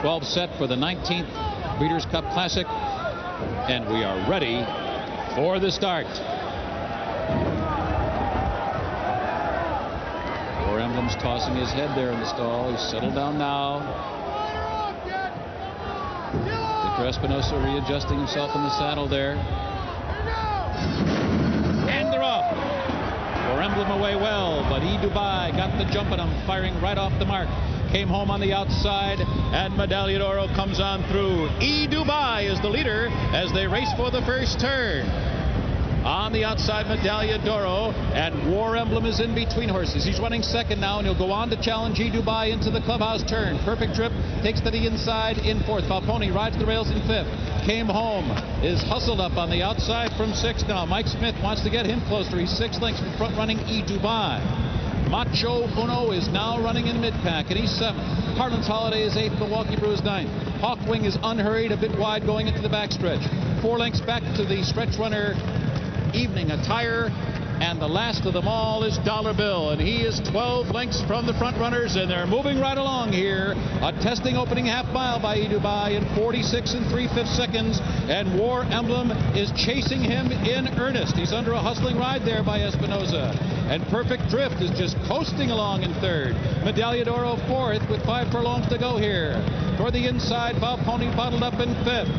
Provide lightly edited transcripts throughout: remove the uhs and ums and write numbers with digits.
12 set for the 19th Breeders' Cup Classic. And we are ready for the start. War Emblem's tossing his head there in the stall. He's settled down now. Victor Espinosa readjusting himself in the saddle there. And they're off. War Emblem away well, but E. Dubai got the jump on him, firing right off the mark. Came home on the outside, and Medaglia d'Oro comes on through. E. Dubai is the leader as they race for the first turn. On the outside, Medaglia d'Oro, and War Emblem is in between horses. He's running second now, and he'll go on to challenge E. Dubai into the clubhouse turn. Perfect Trip takes to the inside in fourth. Valponi rides the rails in fifth. Came Home is hustled up on the outside from sixth now. Mike Smith wants to get him closer. He's 6 lengths from front running E. Dubai. Macho Uno is now running in mid-pack, and he's 7th. Harlan's Holiday is 8th. Milwaukee Brew is 9th. Hawkwing is unhurried, a bit wide going into the backstretch. 4 lengths back to the stretch runner Evening Attire, and the last of them all is Dollar Bill, and he is 12 lengths from the front runners, and they're moving right along here. A testing opening half mile by E. Dubai in 46 3/5 seconds, and War Emblem is chasing him in earnest. He's under a hustling ride there by Espinosa, and Perfect Drift is just coasting along in third. Medaglia d'Oro fourth with 5 furlongs to go here. Toward the inside, Valponi bottled up in fifth.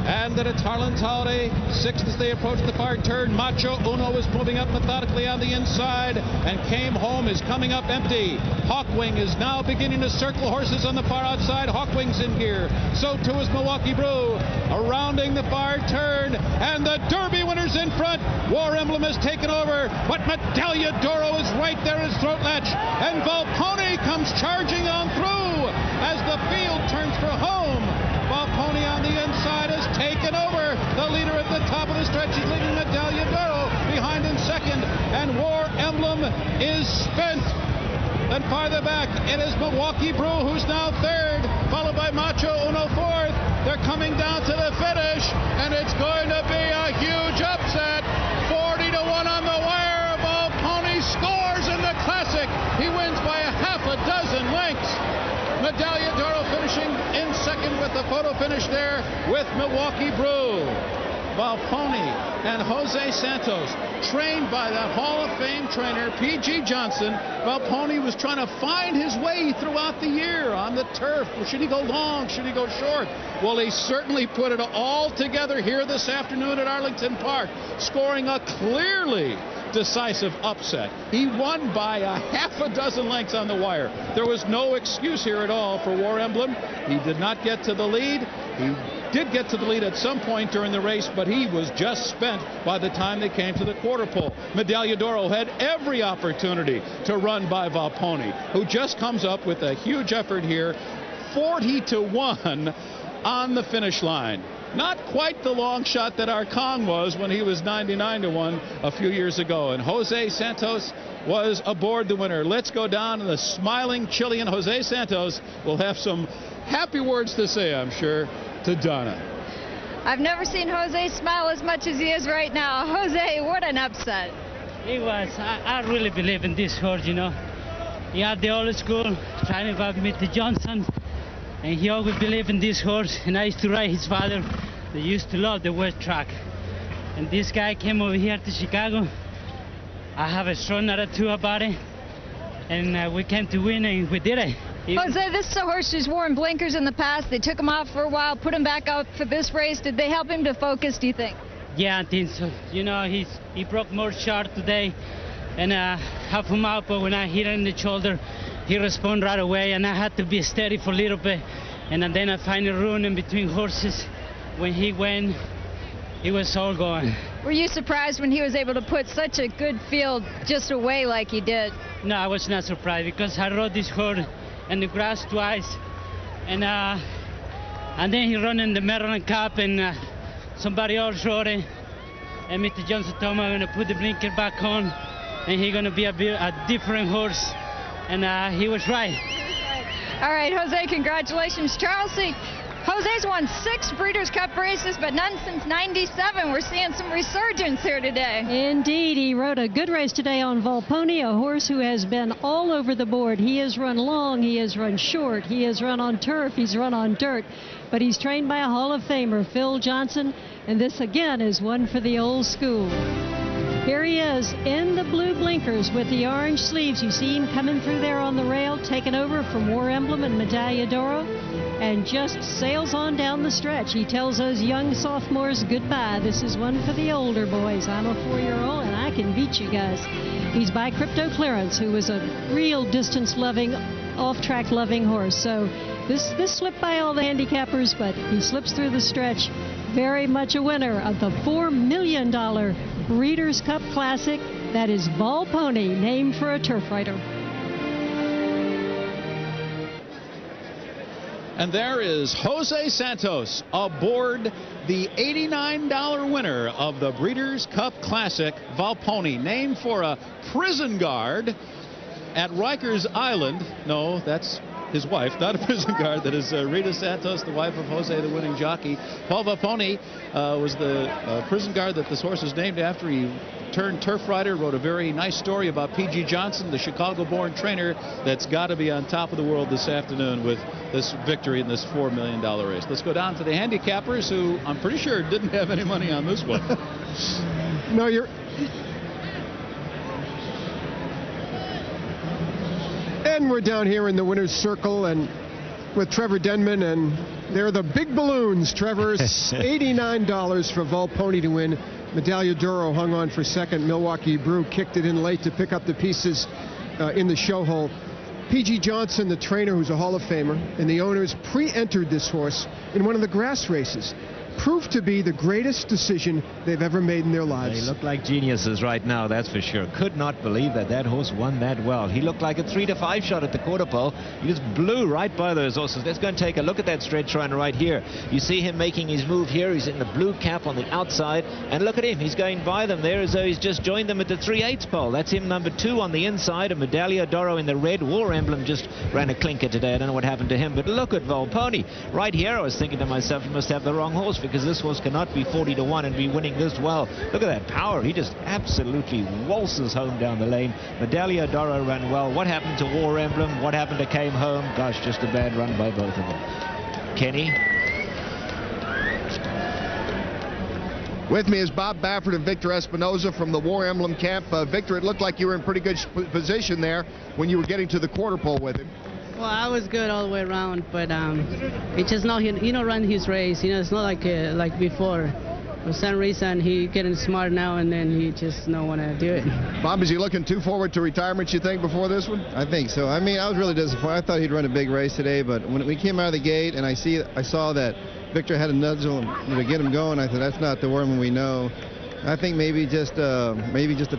And then it's Harlan's Holiday, 6th as they approach the far turn. Macho Uno is moving up methodically on the inside, and Came Home is coming up empty. Hawkwing is now beginning to circle horses on the far outside. Hawkwing's in gear. So too is Milwaukee Brew. Rounding the far turn, and the Derby winner's in front. War Emblem has taken over, but Medaglia d'Oro is right there in his throat latch, and Volponi comes charging on through as the field turns for home. Volponi on the inside has taken over. The leader at the top of the stretch is leading Medaglia d'Oro. Behind him second, and War Emblem is spent. Then farther back, it is Milwaukee Brew who's now third, followed by Macho Uno fourth. They're coming down to the finish, and it's going to be a huge upset. 40-1 on the wire. Volponi scores in the Classic. He wins by a half a dozen lengths. Medaglia d'Oro finishing in second with the photo finish there with Milwaukee Brew. Valponi and Jose Santos, trained by that Hall of Fame trainer P.G. Johnson. Valponi was trying to find his way throughout the year on the turf. Should he go long? Should he go short? Well, he certainly put it all together here this afternoon at Arlington Park, scoring a clearly decisive upset. He won by a half a dozen lengths on the wire. There was no excuse here at all for War Emblem. He did not get to the lead. He did get to the lead at some point during the race, but he was just spent by the time they came to the quarter pole. Medaglia d'Oro had every opportunity to run by Valponi, who just comes up with a huge effort here, 40-1 on the finish line. Not quite the long shot that Arcon was when he was 99-1 a few years ago. And Jose Santos was aboard the winner. Let's go down, and the smiling Chilean Jose Santos will have some happy words to say, I'm sure, to Donna. I've never seen Jose smile as much as he is right now. Jose, what an upset. It was. I really believe in this horse, you know. He had the old school training by Mr. Johnson, and he always believed in this horse. And I used to ride his father. They used to love the wet track. And this guy came over here to Chicago. I have a strong attitude about it. And we came to win, and we did it. Jose, this is a horse who's worn blinkers in the past. They took him off for a while, put him back out for this race. Did they help him to focus, do you think? Yeah, I think so. You know, he broke more short today, and help him out, but when I hit him in the shoulder, he responded right away, and I had to be steady for a little bit. And then I find a run in between horses. When he went, he was all going. Were you surprised when he was able to put such a good field just away like he did? No, I was not surprised, because I rode this horse in the grass twice, and then he ran in the Maryland Cup, and somebody else rode it, and Mr. Johnson told me I'm going to put the blinker back on, and he's going to be a different horse, and he was right. All right, Jose, congratulations. Charles C., Jose's won 6 Breeders' Cup races, but none since '97. We're seeing some resurgence here today. Indeed, he rode a good race today on Volponi, a horse who has been all over the board. He has run long, he has run short, he has run on turf, he's run on dirt, but he's trained by a Hall of Famer, Phil Johnson, and this again is one for the old school. Here he is in the blue blinkers with the orange sleeves. You see him coming through there on the rail, taking over from War Emblem and Medaglia d'Oro, and just sails on down the stretch. He tells those young sophomores goodbye. This is one for the older boys. I'm a 4-year-old and I can beat you guys. He's by Crypto Clearance, who is a real distance-loving, off-track loving horse. So this slipped by all the handicappers, but he slips through the stretch. Very much a winner of the $4 million Breeders' Cup Classic. That is Volponi, named for a turf rider. And there is Jose Santos aboard the $89 winner of the Breeders' Cup Classic, Valponi, named for a prison guard at Rikers Island. No, that's his wife, not a prison guard. That is Rita Santos, the wife of Jose, the winning jockey. Paul Volponi was the prison guard that this horse is named after. He turned turf rider, wrote a very nice story about P.G. Johnson, the Chicago-born trainer that's got to be on top of the world this afternoon with this victory in this $4 million race. Let's go down to the handicappers, who I'm pretty sure didn't have any money on this one. No, you're... And we're down here in the winner's circle and with Trevor Denman, and they're the big balloons. Trevor's $89 for Volponi to win. Medaglia d'Oro hung on for second. Milwaukee Brew kicked it in late to pick up the pieces in the show hole. P.G. Johnson, the trainer, who's a Hall of Famer, and the owners pre-entered this horse in one of the grass races. Proved to be the greatest decision they've ever made in their lives. They look like geniuses right now, that's for sure. Could not believe that that horse won that well. He looked like a 3 to 5 shot at the quarter pole. He just blew right by those horses. Let's go and take a look at that stretch run right here. You see him making his move here. He's in the blue cap on the outside, and look at him. He's going by them there as though he's just joined them at the 3/8 pole. That's him, number 2 on the inside, and Medaglia d'Oro in the red. War Emblem just ran a clinker today. I don't know what happened to him, but look at Volponi. Right here, I was thinking to myself, he must have the wrong horse, because this horse cannot be 40 to 1 and be winning this well. Look at that power. He just absolutely waltzes home down the lane. Medaglia d'Oro ran well. What happened to War Emblem? What happened to Came Home? Gosh, just a bad run by both of them. Kenny? With me is Bob Baffert and Victor Espinoza from the War Emblem camp. Victor, it looked like you were in pretty good position there when you were getting to the quarter pole with him. Well, I was good all the way around, but it's just not, run his race. It's not like before. For some reason, he getting smart now, and then he just don't want to do it. Bob, is he looking too forward to retirement, you think, before this one? I think so. I mean, I was really disappointed. I thought he'd run a big race today, but when we came out of the gate and I saw that Victor had a nudge to get him going, I thought, that's not the Worman we know. I think maybe just a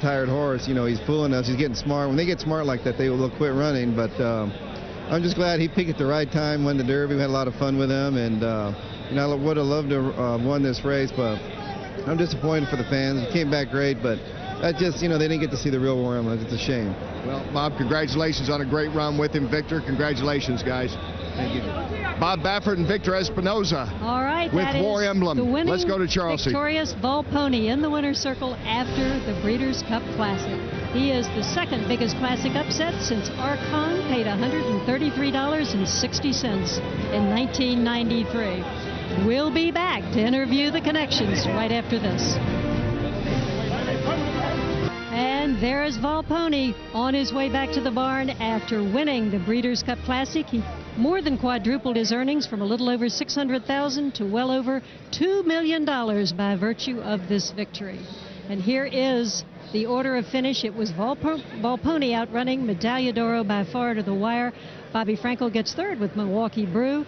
tired horse. He's fooling us. He's getting smart. When they get smart like that, they'll quit running. But I'm just glad he picked at the right time, won the Derby. We had a lot of fun with him, and I would have loved to have won this race, but I'm disappointed for the fans. He came back great, but that just, they didn't get to see the real Worm. It's a shame. Well, Bob, congratulations on a great run with him. Victor, congratulations, guys. Thank you. Bob Baffert and Victor Espinoza. All right, with that War is Emblem. The winning, let's go to Charles. Victorious Volponi in the winner's circle after the Breeders' Cup Classic. He is the second biggest classic upset since Archon paid $133.60 in 1993. We'll be back to interview the connections right after this. And there is Volponi on his way back to the barn after winning the Breeders' Cup Classic. He more than quadrupled his earnings from a little over $600,000 to well over $2 million by virtue of this victory. And here is the order of finish. It was Volponi outrunning Medaglia d'Oro by far to the wire. Bobby Frankel gets third with Milwaukee Brew.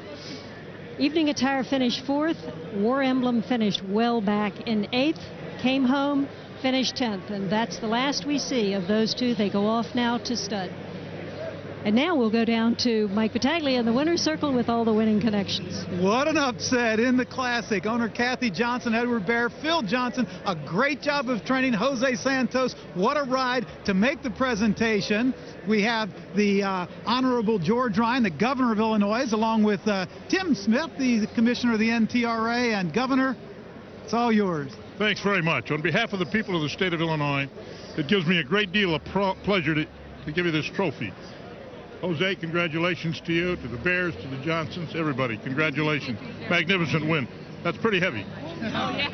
Evening Attire finished fourth. War Emblem finished well back in eighth. Came Home finished 10th, and that's the last we see of those two. They go off now to stud. And now we'll go down to Mike Battaglia in the winner's circle with all the winning connections. What an upset in the Classic. Owner Kathy Johnson, Edward Bear, Phil Johnson, a great job of training Jose Santos. What a ride to make the presentation. We have the Honorable George Ryan, the governor of Illinois, along with Tim Smith, the commissioner of the NTRA. And Governor, it's all yours. Thanks very much. On behalf of the people of the state of Illinois, it gives me a great deal of pleasure to give you this trophy. Jose, congratulations to you, to the Bears, to the Johnsons, everybody. Congratulations. Magnificent win. That's pretty heavy.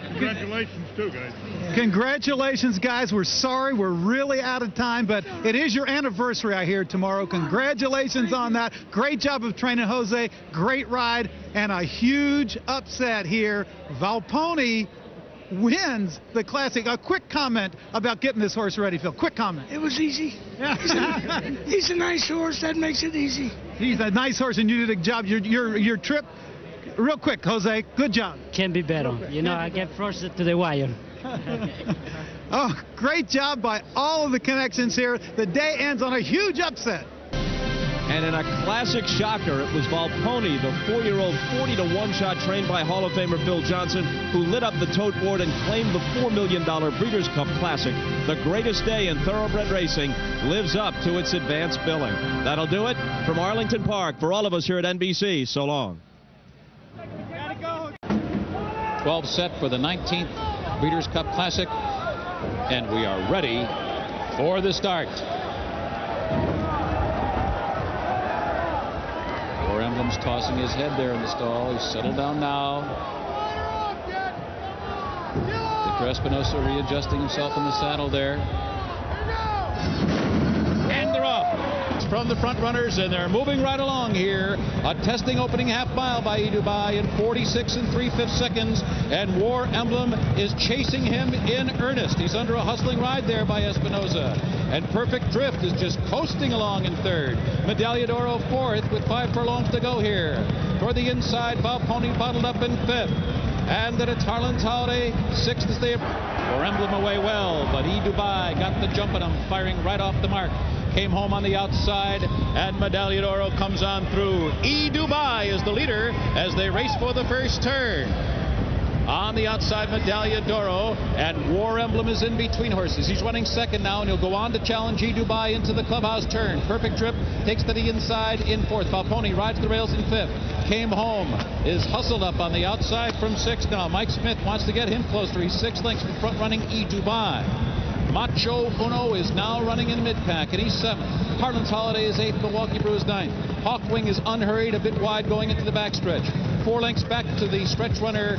Congratulations, too, guys. Congratulations, guys. We're sorry. We're really out of time, but it is your anniversary, I hear, tomorrow. Congratulations on that. Great job of training Jose. Great ride, and a huge upset here. Valponi wins the Classic. A quick comment about getting this horse ready, Phil. Quick comment. It was easy. He's a nice horse. That makes it easy. He's a nice horse, and you did a job. Your trip, real quick, Jose. Good job. Can be better. You know, I get frosted to the wire. Oh, great job by all of the connections here. The day ends on a huge upset. And in a classic shocker, it was Volponi, the 4-year-old 40-to-1 shot trained by Hall of Famer Phil Johnson, who lit up the tote board and claimed the $4 million Breeders' Cup Classic. The greatest day in thoroughbred racing lives up to its advanced billing. That'll do it from Arlington Park. For all of us here at NBC, so long. 12 set for the 19th Breeders' Cup Classic, and we are ready for the start. Four Emblem's tossing his head there in the stall. He's settled down now. Victor Espinosa readjusting himself in the saddle there. And they're off. It's from the front runners, and they're moving right along here. A testing opening half mile by Dubai in 46 3/5 seconds, and War Emblem is chasing him in earnest. He's under a hustling ride there by Espinosa. And Perfect Drift is just coasting along in third. Medaglia d'Oro fourth with 5 furlongs to go here. Toward the inside, Valponi bottled up in fifth. And at its Harlan's Holiday, sixth as they... War Emblem away well, but Dubai got the jump on him, firing right off the mark. Came home on the outside, and Medaglia d'Oro comes on through. Dubai is the leader as they race for the first turn. On the outside, Medaglia d'Oro, and War Emblem is in between horses. He's running second now, and he'll go on to challenge Dubai into the clubhouse turn. Perfect Trip takes to the inside in fourth. Valponi rides the rails in fifth. Came home is hustled up on the outside from sixth now. Mike Smith wants to get him closer. He's 6 lengths from front running Dubai. Macho Uno is now running in mid-pack, and he's 7th. Harlan's Holiday is 8th. Milwaukee Brew is 9th. Hawkwing is unhurried, a bit wide going into the backstretch. 4 lengths back to the stretch runner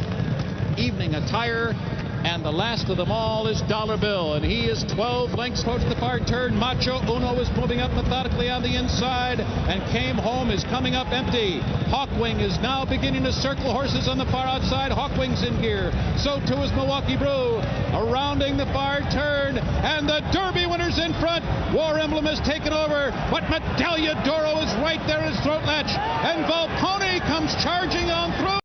Evening Attire, and the last of them all is Dollar Bill, and he is 12 lengths towards the far turn. Macho Uno is moving up methodically on the inside, and Came Home is coming up empty. Hawkwing is now beginning to circle horses on the far outside. Hawkwing's in here. So too is Milwaukee Brew, rounding the far turn, and the Derby winner's in front. War Emblem has taken over, but Medaglia d'Oro is right there in his throat latch, and Volponi comes charging on through.